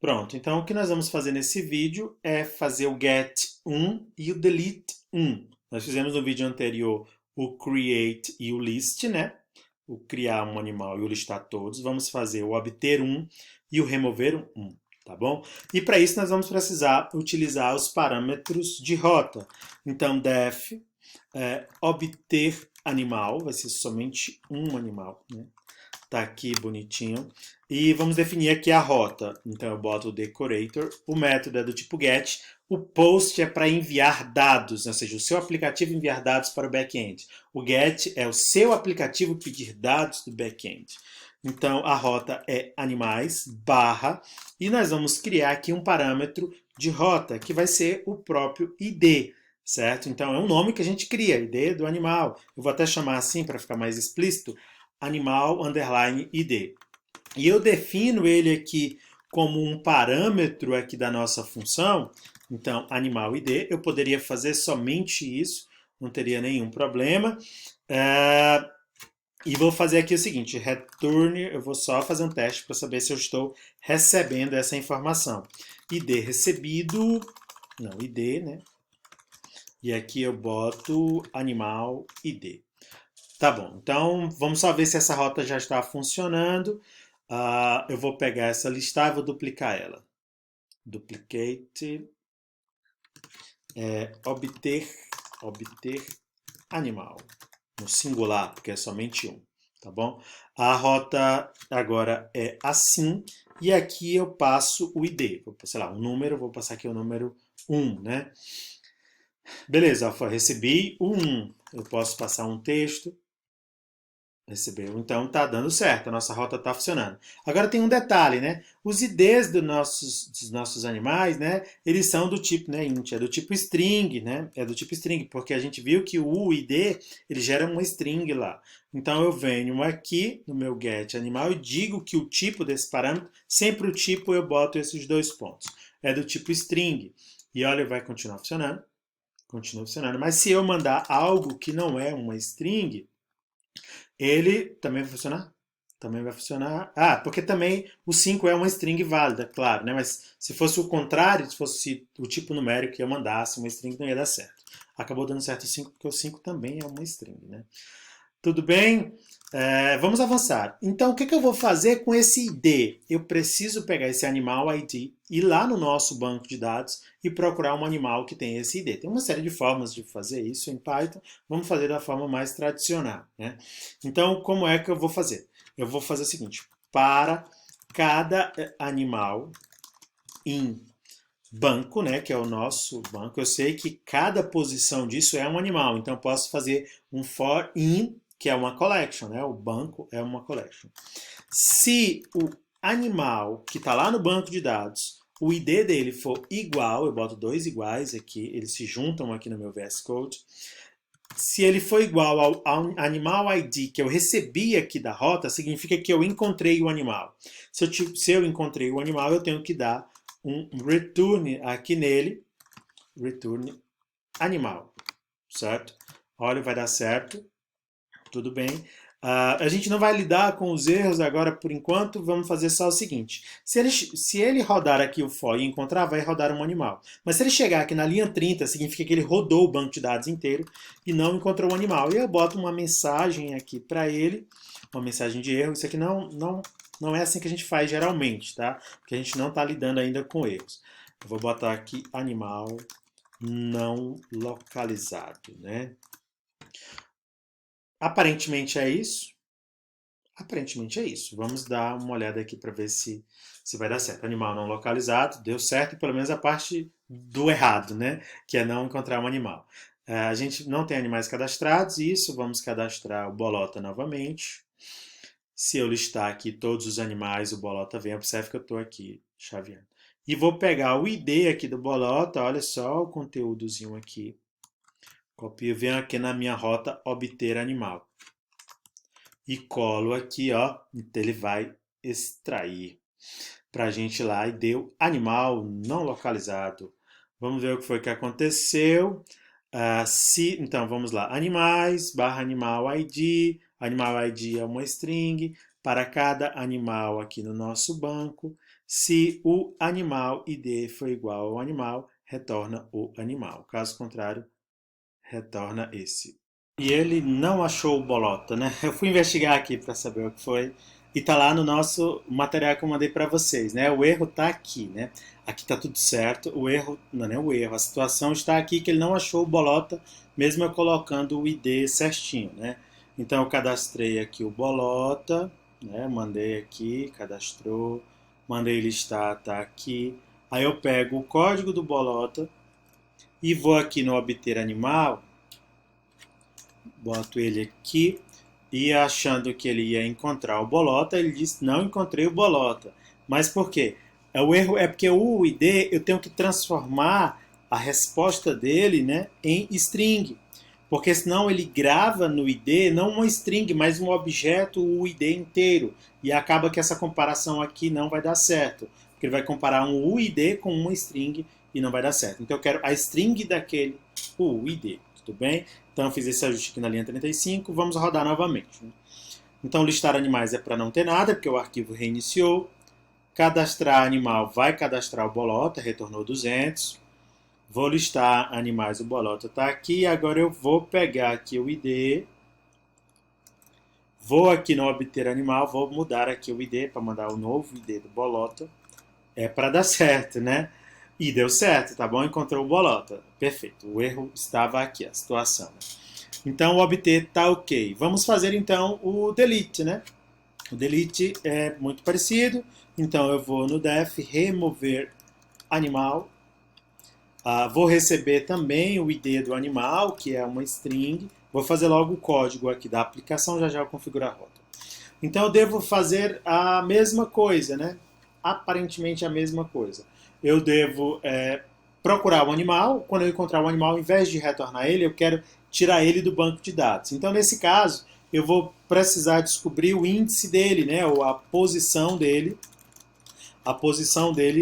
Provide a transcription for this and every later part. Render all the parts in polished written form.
Pronto, então o que nós vamos fazer nesse vídeo é fazer o get 1 e o delete 1. Nós fizemos no vídeo anterior o create e o list, né? O criar um animal e o listar todos. Vamos fazer o obter um e o remover um, tá bom? E para isso nós vamos precisar utilizar os parâmetros de rota. Então, def obter animal, vai ser somente um animal, né? Tá aqui bonitinho. E vamos definir aqui a rota. Então eu boto o decorator, o método é do tipo get, o post é para enviar dados, ou seja, o seu aplicativo enviar dados para o back-end. O get é o seu aplicativo pedir dados do back-end. Então a rota é animais barra e nós vamos criar aqui um parâmetro de rota que vai ser o próprio ID, certo? Então é um nome que a gente cria, ID do animal. Eu vou até chamar assim para ficar mais explícito, animal underline ID. E eu defino ele aqui como um parâmetro aqui da nossa função. Então, animal ID, eu poderia fazer somente isso, não teria nenhum problema. E vou fazer aqui o seguinte, return, eu vou só fazer um teste para saber se eu estou recebendo essa informação. ID recebido, não, ID, né? E aqui eu boto animal ID. Tá bom, então vamos só ver se essa rota já está funcionando. Eu vou pegar essa listagem e vou duplicar ela. Duplicate, obter animal, no singular, porque é somente um, tá bom? A rota agora é assim, e aqui eu passo o ID, sei lá, um número, vou passar aqui o número 1, né? Beleza, recebi o 1, eu posso passar um texto, recebeu. Então tá dando certo, a nossa rota está funcionando. Agora tem um detalhe, né? Os IDs dos nossos animais, né? Eles são do tipo, né, int, é do tipo string, né? É do tipo string, porque a gente viu que o ID, ele gera uma string lá. Então eu venho aqui no meu get animal e digo que o tipo desse parâmetro, sempre o tipo eu boto esses dois pontos. É do tipo string. E olha, vai continuar funcionando. Continua funcionando. Mas se eu mandar algo que não é uma string, ele também vai funcionar? Também vai funcionar. Ah, porque também o 5 é uma string válida, claro, né? Mas se fosse o contrário, se fosse o tipo numérico que eu mandasse uma string, não ia dar certo. Acabou dando certo o 5, porque o 5 também é uma string, né? Tudo bem? Vamos avançar. Então, o que eu vou fazer com esse ID? Eu preciso pegar esse animal ID, ir lá no nosso banco de dados e procurar um animal que tem esse ID. Tem uma série de formas de fazer isso em Python. Vamos fazer da forma mais tradicional, né? Então, como é que eu vou fazer? Eu vou fazer o seguinte: para cada animal em banco, né, que é o nosso banco, eu sei que cada posição disso é um animal, então eu posso fazer um for in, que é uma collection, né, o banco é uma collection. Se o animal que está lá no banco de dados, o ID dele for igual, eu boto dois iguais aqui, eles se juntam aqui no meu VS Code. Se ele for igual ao animal ID que eu recebi aqui da rota, significa que eu encontrei o animal. Se eu encontrei o animal, eu tenho que dar um return aqui nele, return animal, certo? Olha, vai dar certo, tudo bem. A gente não vai lidar com os erros agora por enquanto, vamos fazer só o seguinte. Se ele rodar aqui o for e encontrar, vai rodar um animal. Mas se ele chegar aqui na linha 30, significa que ele rodou o banco de dados inteiro e não encontrou o animal. E eu boto uma mensagem aqui para ele, uma mensagem de erro. Isso aqui não é assim que a gente faz geralmente, tá? Porque a gente não está lidando ainda com erros. Eu vou botar aqui animal não localizado, né? Aparentemente é isso. Aparentemente é isso. Vamos dar uma olhada aqui para ver se vai dar certo. Animal não localizado, deu certo, pelo menos a parte do errado, né? Que é não encontrar um animal. A gente não tem animais cadastrados, isso, vamos cadastrar o Bolota novamente. Se eu listar aqui todos os animais, o Bolota vem, observe que eu estou aqui chaveando. E vou pegar o ID aqui do Bolota, olha só o conteúdozinho aqui. Copio, venho aqui na minha rota obter animal. E colo aqui, ó, então ele vai extrair para a gente lá e deu animal não localizado. Vamos ver o que foi que aconteceu. Então, vamos lá. Animais, barra animal ID. Animal ID é uma string. Para cada animal aqui no nosso banco, Se o animal ID for igual ao animal, retorna o animal. Caso contrário, retorna esse. E ele não achou o bolota, né? Eu fui investigar aqui para saber o que foi. E tá lá no nosso material que eu mandei para vocês, né? O erro tá aqui, né? Aqui tá tudo certo. O erro, não é o erro, a situação está aqui que ele não achou o bolota, mesmo eu colocando o ID certinho, né? Então eu cadastrei aqui o bolota, né? Mandei aqui, cadastrou, mandei listar, tá aqui. Aí eu pego o código do bolota e vou aqui no obter animal, boto ele aqui e achando que ele ia encontrar o bolota, ele diz não encontrei o bolota. Mas por quê? O erro é porque o ID eu tenho que transformar a resposta dele, né, em string. Porque senão ele grava no ID não uma string, mas um objeto, o ID inteiro. E acaba que essa comparação aqui não vai dar certo. Porque ele vai comparar um UID com uma string e não vai dar certo. Então eu quero a string daquele UID. Tudo bem? Então eu fiz esse ajuste aqui na linha 35. Vamos rodar novamente. Então listar animais é para não ter nada, porque o arquivo reiniciou. Cadastrar animal vai cadastrar o bolota, retornou 200. Vou listar animais, o bolota está aqui. Agora eu vou pegar aqui o ID. Vou aqui no obter animal, vou mudar aqui o ID para mandar o novo ID do bolota. É para dar certo, né? E deu certo, tá bom? Encontrou o bolota. Perfeito. O erro estava aqui, a situação. Né? Então o obter está ok. Vamos fazer então o delete, né? O delete é muito parecido. Então eu vou no def, remover animal. Vou receber também o ID do animal, que é uma string. Vou fazer logo o código aqui da aplicação, já já eu configuro a rota. Então eu devo fazer a mesma coisa, né? Aparentemente a mesma coisa. Eu devo procurar o animal. Quando eu encontrar o animal, ao invés de retornar ele, eu quero tirar ele do banco de dados. Então nesse caso, eu vou precisar descobrir o índice dele, né? Ou a posição dele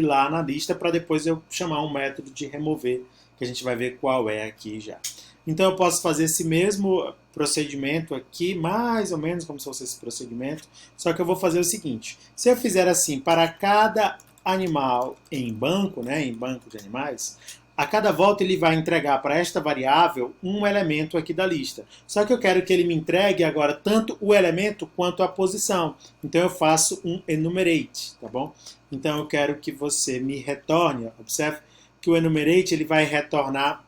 lá na lista para depois eu chamar um método de remover, que a gente vai ver qual é aqui já. Então eu posso fazer esse mesmo procedimento aqui, mais ou menos como se fosse esse procedimento, só que eu vou fazer o seguinte, se eu fizer assim, para cada animal em banco, né, em banco de animais, a cada volta ele vai entregar para esta variável um elemento aqui da lista. Só que eu quero que ele me entregue agora tanto o elemento quanto a posição. Então eu faço um enumerate, tá bom? Então eu quero que você me retorne, observe que o enumerate ele vai retornar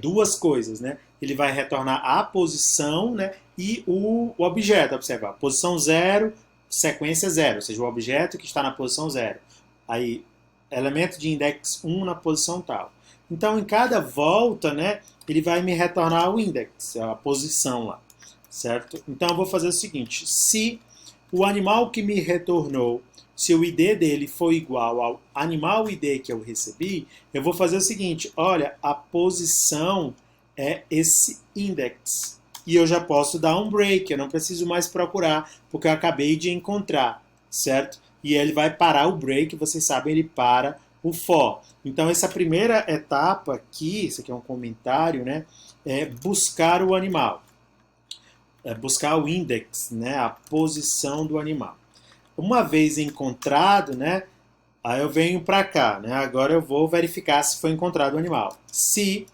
duas coisas, né? Ele vai retornar a posição, né, e o objeto, observa, posição 0, sequência 0, ou seja, o objeto que está na posição 0. Aí, elemento de index 1 na posição tal. Então, em cada volta, né, ele vai me retornar o index, a posição lá, certo? Então, eu vou fazer o seguinte, se o animal que me retornou, se o ID dele for igual ao animal ID que eu recebi, eu vou fazer o seguinte, olha, a posição é esse index. E eu já posso dar um break, eu não preciso mais procurar, porque eu acabei de encontrar, certo? E ele vai parar o break, vocês sabem, ele para o for. Então, essa primeira etapa aqui, isso aqui é um comentário, né? É buscar o animal. É buscar o index, né? A posição do animal. Uma vez encontrado, né? Aí eu venho para cá, né? Agora eu vou verificar se foi encontrado o animal. Se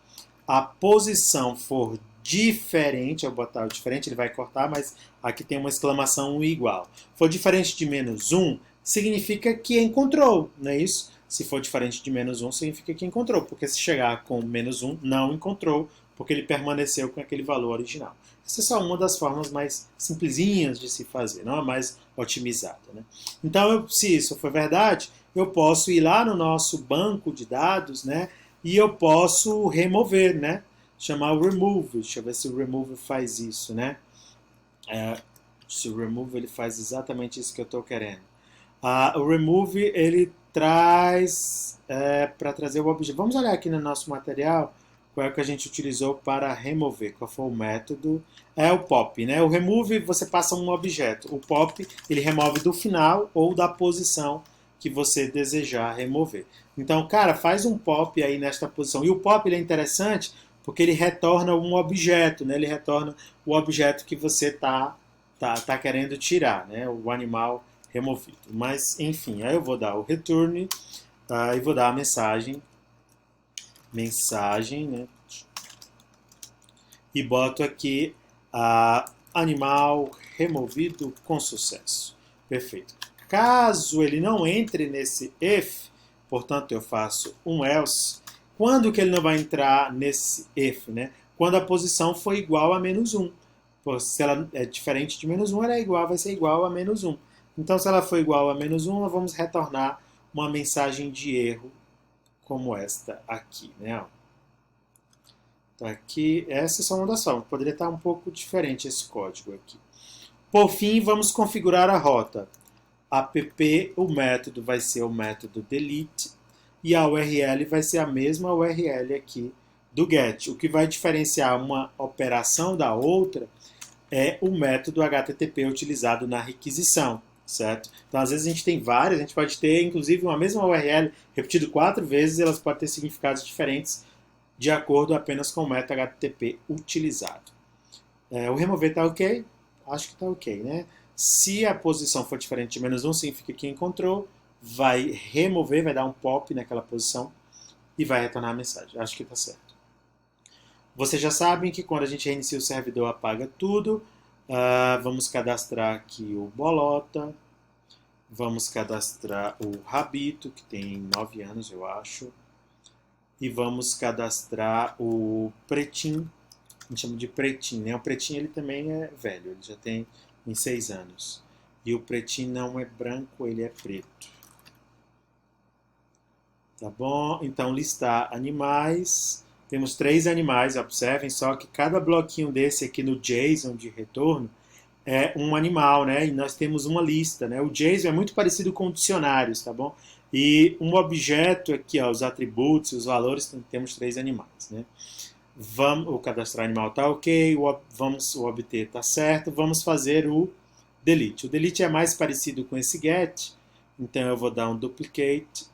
a posição for diferente, eu vou botar o diferente, ele vai cortar, mas aqui tem uma exclamação igual. For diferente de -1, significa que encontrou, não é isso? Se for diferente de -1, significa que encontrou, porque se chegar com -1, não encontrou, porque ele permaneceu com aquele valor original. Essa é só uma das formas mais simplesinhas de se fazer, não é mais otimizada. Né? Então, se isso for verdade, eu posso ir lá no nosso banco de dados, né, e eu posso remover, né, chamar o remove. Deixa eu ver se o remove faz isso, né? Se o remove ele faz exatamente isso que eu estou querendo. O remove ele traz para trazer o objeto. Vamos olhar aqui no nosso material qual é o que a gente utilizou para remover, qual foi o método. É o pop, né? O remove você passa um objeto. O pop ele remove do final ou da posição que você desejar remover. Então, cara, faz um pop aí nesta posição. E o pop ele é interessante porque ele retorna um objeto, né? Ele retorna o objeto que você tá querendo tirar, né? O animal removido. Mas, enfim, aí eu vou dar o return e vou dar a mensagem, né? E boto aqui animal removido com sucesso. Perfeito. Caso ele não entre nesse if, portanto eu faço um else. Quando que ele não vai entrar nesse if, né? Quando a posição for igual a -1. Se ela é diferente de -1, ela é igual, vai ser igual a -1. Então, se ela for igual a -1, nós vamos retornar uma mensagem de erro como esta aqui, né? Tá aqui, essa é uma das formas. Poderia estar um pouco diferente esse código aqui. Por fim, vamos configurar a rota. App, o método vai ser o método delete e a URL vai ser a mesma URL aqui do get. O que vai diferenciar uma operação da outra é o método HTTP utilizado na requisição, certo? Então, às vezes a gente tem várias, a gente pode ter, inclusive, uma mesma URL repetida 4 vezes, elas podem ter significados diferentes de acordo apenas com o método HTTP utilizado. O remover está ok? Acho que está ok, né? Se a posição for diferente de -1, significa que encontrou, vai remover, vai dar um pop naquela posição e vai retornar a mensagem. Acho que está certo. Vocês já sabem que quando a gente reinicia o servidor, apaga tudo. Vamos cadastrar aqui o Bolota. Vamos cadastrar o Rabito, que tem 9 anos, eu acho. E vamos cadastrar o Pretinho. A gente chama de Pretinho, né? O Pretinho ele também é velho, ele já tem uns 6 anos. E o Pretinho não é branco, ele é preto. Tá bom? Então, listar animais. Temos 3 animais, observem só que cada bloquinho desse aqui no JSON de retorno é um animal, né? E nós temos uma lista, né? O JSON é muito parecido com dicionários, tá bom? E um objeto aqui, ó, os atributos, os valores, temos 3 animais, né? O cadastrar animal está ok, o obter está certo, vamos fazer o delete. O delete é mais parecido com esse get, então eu vou dar um duplicate,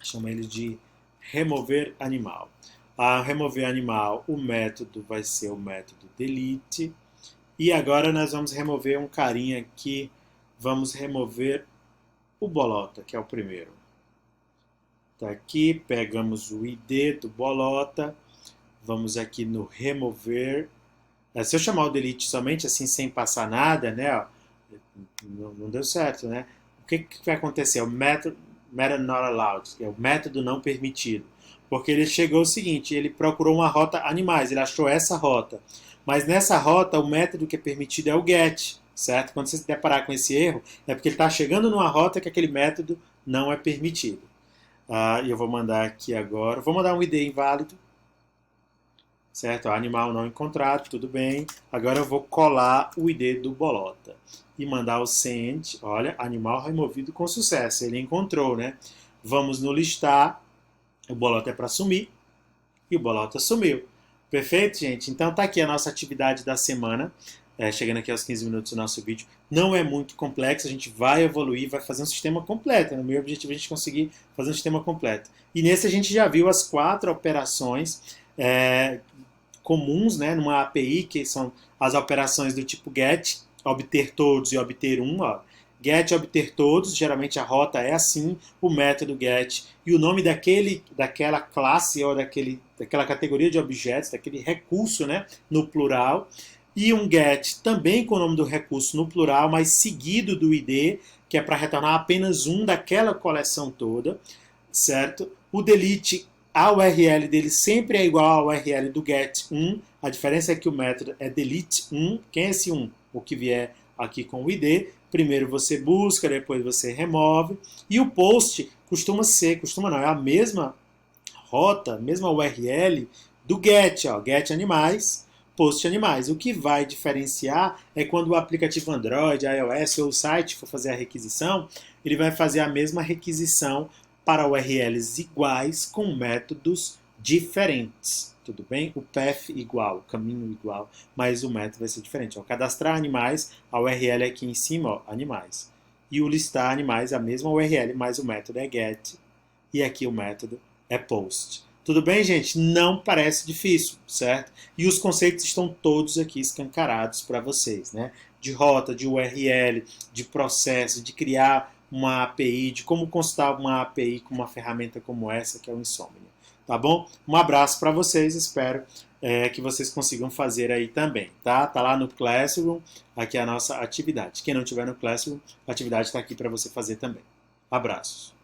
chama ele de remover animal. A remover animal, o método vai ser o método delete, e agora nós vamos remover um carinha aqui, vamos remover o Bolota, que é o primeiro. Tá aqui, pegamos o ID do Bolota, vamos aqui no remover. Se eu chamar o delete somente assim, sem passar nada, né? Não deu certo, né? O que vai acontecer? O method not allowed, que é o método não permitido. Porque ele chegou o seguinte, ele procurou uma rota animais, ele achou essa rota. Mas nessa rota, o método que é permitido é o get, certo? Quando você se deparar com esse erro, é porque ele está chegando numa rota que aquele método não é permitido. E eu vou mandar aqui agora, vou mandar um ID inválido, certo? Animal não encontrado, tudo bem. Agora eu vou colar o ID do Bolota e mandar o send. Olha, animal removido com sucesso. Ele encontrou, né? Vamos no listar. O Bolota é para sumir e o Bolota sumiu. Perfeito, gente? Então tá aqui a nossa atividade da semana. Chegando aqui aos 15 minutos do nosso vídeo. Não é muito complexo, a gente vai evoluir, vai fazer um sistema completo. O meu objetivo é a gente conseguir fazer um sistema completo. E nesse a gente já viu as 4 operações comuns, né, numa API, que são as operações do tipo get, obter todos e obter um. Ó. Get, obter todos, geralmente a rota é assim, o método get e o nome daquela classe ou daquela categoria de objetos, daquele recurso, né, no plural. E um get também com o nome do recurso no plural, mas seguido do ID, que é para retornar apenas um daquela coleção toda, certo? O delete, a URL dele sempre é igual à URL do get1, a diferença é que o método é delete1, quem é esse 1? O que vier aqui com o ID, primeiro você busca, depois você remove, e o post é a mesma rota, mesma URL do get, ó, get animais, post animais. O que vai diferenciar é quando o aplicativo Android, iOS ou o site for fazer a requisição, ele vai fazer a mesma requisição para URLs iguais com métodos diferentes. Tudo bem? O path igual, o caminho igual, mas o método vai ser diferente. Ao cadastrar animais, a URL é aqui em cima, ó, animais. E o listar animais, a mesma URL, mas o método é get. E aqui o método é post. Tudo bem, gente? Não parece difícil, certo? E os conceitos estão todos aqui escancarados para vocês, né? de rota, de URL, de processo, de criar uma API, de como consultar uma API com uma ferramenta como essa, que é o Insomnia. Tá bom? Um abraço para vocês, espero que vocês consigam fazer aí também, tá? Tá lá no Classroom, aqui é a nossa atividade. Quem não tiver no Classroom, a atividade está aqui para você fazer também. Abraços.